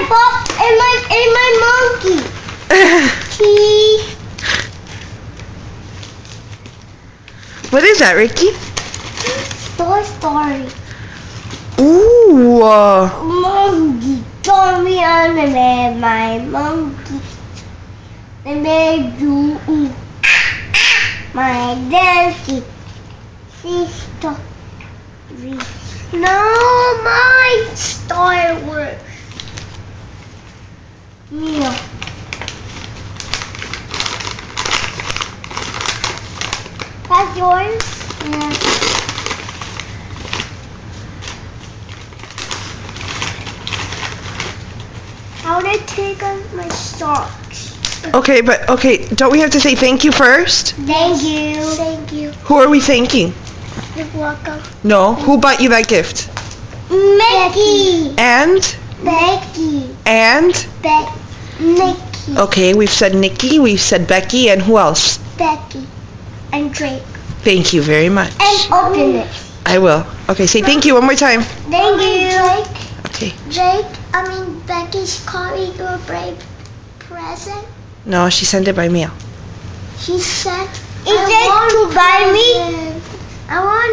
Pop and my monkey. Cheese. What is that, Ricky? Toy Story. Ooh. Monkey. Told me on the bed, my monkey. The bed do my donkey. Sister. No, my Star Wars. Meal. That's yours? Yeah. How did I take off my socks? Okay, don't we have to say thank you first? Thank you. Thank you. Who are we thanking? You're welcome. No, who bought you that gift? Mickey. And? Becky. And? Nikki. Okay, we've said Nikki, we've said Becky, and who else? Becky. And Drake. Thank you very much. And open it. I will. Okay, say thank you one more time. Thank you. Drake. Okay. Becky's calling you a brave present. No, she sent it by mail. She said, is it to buy me? I want